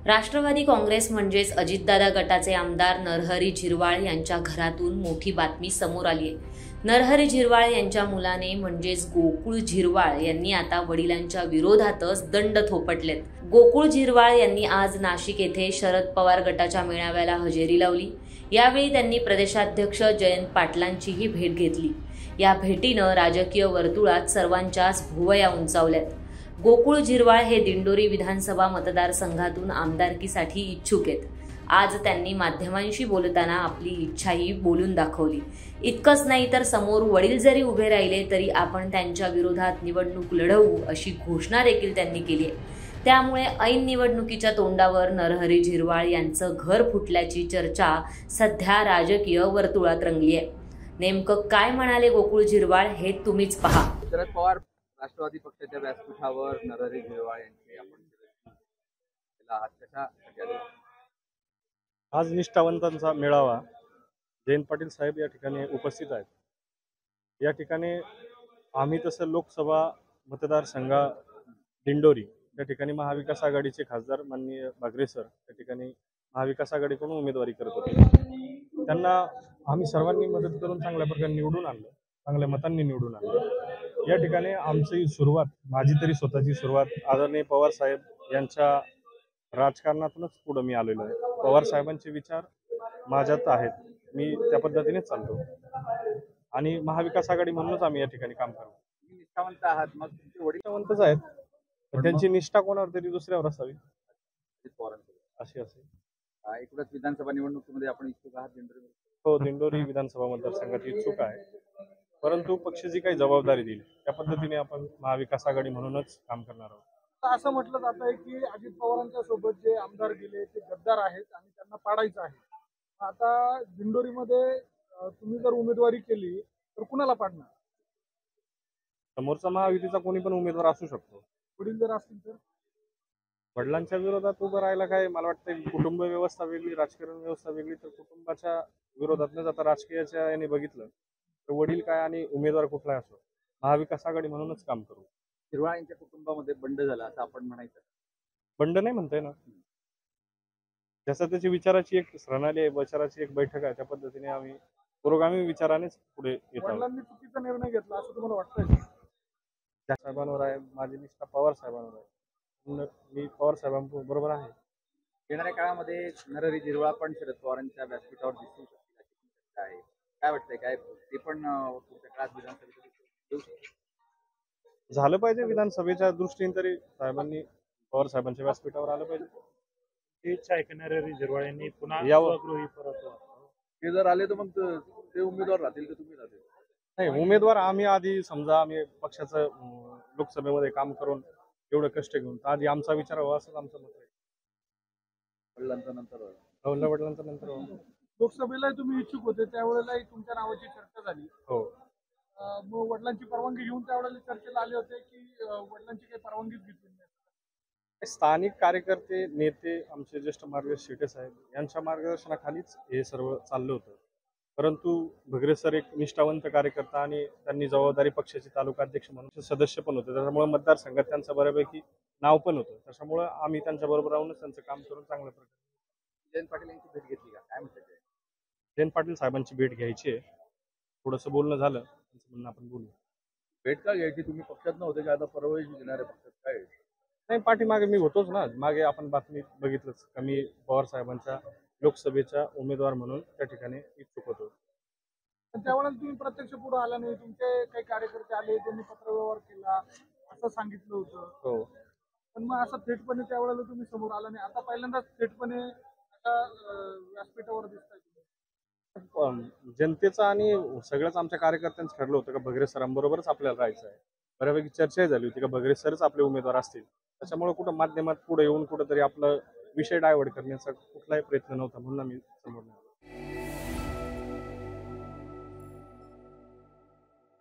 राष्ट्रवादी काँग्रेस म्हणजेच अजितदादा गटाचे आमदार नरहरी झिरवाळ यांच्या घरातून मोठी बातमी समोर आली आहे। नरहरी झिरवाळ यांच्या मुलाने म्हणजेच गोकुळ झिरवाळ यांनी आता वडिलांच्या विरोधातच दंड थोपटलेत। गोकुळ झिरवाळ यांनी आज नाशिक येथे शरद पवार गटाच्या मेळाव्याला हजेरी लावली। यावेळी त्यांनी प्रदेशाध्यक्ष जयंत पाटलांचीही भेट घेतली। या भेटीनं राजकीय वर्तुळात सर्वांच्याच भुवया उंचावल्यात। गोकुळ झिरवाळ हे दिंडोरी विधानसभा मतदारसंघातून आमदारकीसाठी इच्छुक आहेत। आज त्यांनी माध्यमांशी बोलताना आपली इच्छाही बोलून दाखवली। इतकंच नाही तर समोर वडील जरी उभे राहिले तरी आपण त्यांच्या विरोधात निवडणूक लढवू अशी घोषणा देखील त्यांनी केली आहे। त्यामुळे ऐन निवडणुकीच्या तोंडावर नरहरी झिरवाळ यांचं घर फुटल्याची चर्चा सध्या राजकीय वर्तुळात रंगली आहे। नेमकं काय म्हणाले गोकुळ झिरवाळ हे तुम्हीच पहा। शरद पवार राष्ट्रवादी पक्षाच्या व्यासपीठावर नरहरी झिरवाळ यांची आज निष्ठावंतांचा मेळावा जयंत पाटील साहेब या ठिकाणी उपस्थित आहेत। या ठिकाणी आम्ही तसं लोकसभा मतदारसंघा दिंडोरी या ठिकाणी महाविकास आघाडीचे खासदार माननीय बागरे सर या ठिकाणी महाविकास आघाडीकडून उमेदवारी करत होते। त्यांना आम्ही सर्वांनी मदत करून चांगल्या प्रकारे निवडून आणलं, चांगल्या मतांनी निवडून आणलं। या ठिकाणी आमची सुरुवात, माझी तरी स्वतःची सुरुवात आदरणीय पवार साहेब यांच्या राजकारणातूनच पुढे मी आलेलो आहे। पवार साहेबांचे विचार माझ्यात आहेत, मी त्या पद्धतीनेच चालतो आणि महाविकास आघाडी म्हणूनच आम्ही या ठिकाणी काम करतो। निष्ठावंत आहात, मग तुमचे वडील निष्ठावंतच आहेत, पण त्यांची निष्ठा कोणावर तरी दुसऱ्यावर असावी अशी असेल। एकूणच विधानसभा निवडणुकीमध्ये आपण इच्छुक आहात दिंडोरी? हो, दिंडोरी विधानसभा मतदारसंघात इच्छुक आहे, परंतु पक्ष जी काही जबाबदारी दिली त्या पद्धतीने आपण महाविकास आघाडी म्हणूनच काम करणार आहोत। असं म्हटलं जात आहे की अजित पवारांच्या सोबत जे आमदार गेले ते गद्दार आहेत आणि त्यांना पाडायचं आहे। आता दिंडोरीमध्ये तुम्ही जर उमेदवारी केली तर कुणाला पाडणार? समोरचा महायुतीचा कोणी पण उमेदवार असू शकतो। वडील जर असतील तर वडिलांच्या विरोधात उभं राहायला काय, मला वाटतं कुटुंब व्यवस्था वेगळी, राजकारण व्यवस्था वेगळी, तर कुटुंबाच्या विरोधात न जाता राजकीयाच्या याने बघितलं तर वडील काय आणि उमेदवार कुठला असो, महाविकास आघाडी म्हणूनच काम करू। झिरवाळ यांच्या कुटुंबामध्ये बंड झाला असं आपण म्हणायचं? बंड नाही म्हणताय ना, जसं त्याची विचाराची एक प्रणाली आहे, विचाराची एक बैठक आहे, त्या पद्धतीने आम्ही पुरोगामी विचारानेच पुढे येतो। वडिलांनी चुकीचा निर्णय घेतला असं तुम्हाला वाटतंय? त्या साहेबांवर आहे, माझी निष्ठा पवार साहेबांवर आहे, मी पवार साहेबांबरोबर आहे। येणाऱ्या काळामध्ये नरहरी झिरवाळ पण शरद पवारांच्या व्यासपीठावर दिसू शकतील अशी चर्चा आहे, काय वाटतंय? काय ते पण पुढच्या काळात विधानसभेत झालं पाहिजे? विधानसभेच्या दृष्टीने तरी साहेबांनी पवार साहेबांच्या व्यासपीठावर आलं पाहिजे। ही इच्छा आहे की नरहरी झिरवाळ यांनी पुन्हा यावं। ते जर आले तर मग ते उमेदवार राहतील का तुम्ही राहतील? नाही, उमेदवार आम्ही आधी समजा आम्ही पक्षाचं लोकसभेमध्ये काम करून एवढं कष्ट घेऊन आधी आमचा विचार व्हावा असंच आमचं मत आहे। वडिलांचा नंतर वडिलांचा नंतर लोकसभेला तुम्ही इच्छुक होते, त्यावेळेलाही तुमच्या नावाची चर्चा झाली। हो, मग वडिलांची परवानगी घेऊन त्यावेळेला चर्चेला आले होते की वडिलांची काही परवानगीच घेतली नाही? स्थानिक कार्यकर्ते, नेते, आमचे ज्येष्ठ मार्गदर्शक शेटे साहेब यांच्या मार्गदर्शनाखालीच हे सर्व चाललं होतं। परंतु भगरे सर एक निष्ठावंत कार्यकर्ता आणि त्यांनी जबाबदारी पक्षाचे तालुका अध्यक्ष म्हणून सदस्य पण होते, त्याच्यामुळे मतदारसंघात त्यांचं बऱ्यापैकी नाव पण होतं। त्याच्यामुळे आम्ही त्यांच्याबरोबर राहूनच त्यांचं काम करून चांगल्या प्रकारे। जयंत पाटील यांची भेट घेतली का, काय म्हणतात? जयंत पाटील साहेबांची भेट घ्यायची आहे, थोडंसं बोलणं झालं, त्यांचं म्हणणं आपण बोलू। भेट का घ्यायची? तुम्ही पक्षात नव्हते का, आता परवानगी घेणाऱ्या पक्षात काय? नाही, पाठीमागे मी होतोच ना, मागे आपण बातमी बघितलंच, कमी पवार साहेबांच्या लोकसभेचा उमेदवार म्हणून त्या ठिकाणी इच्छुक होतो। त्यावेळेला तुम्ही प्रत्यक्ष पुढे आला नाही, तुमचे काही कार्यकर्ते आले, त्यांनी पत्रव्यवहार केला असं सांगितलं होतं। हो, पण मग असं थेटपणे त्यावेळेला तुम्ही समोर आला नाही, आता पहिल्यांदाच थेटपणे आता व्यासपीठावर दिसताय तुम्ही। जनतेचं आणि सगळ्याच आमच्या कार्यकर्त्यांचं ठरलं होतं का भगरे सरांबरोबरच आपल्याला राहायचं आहे। बऱ्यापैकी चर्चाही झाली होती का भगरे सरच आपले उमेदवार असतील, त्याच्यामुळे कुठं माध्यमात पुढे येऊन कुठंतरी आपला विषय डायव्हर्ट करण्याचा कुठलाही प्रयत्न नव्हता, म्हणून आम्ही समोर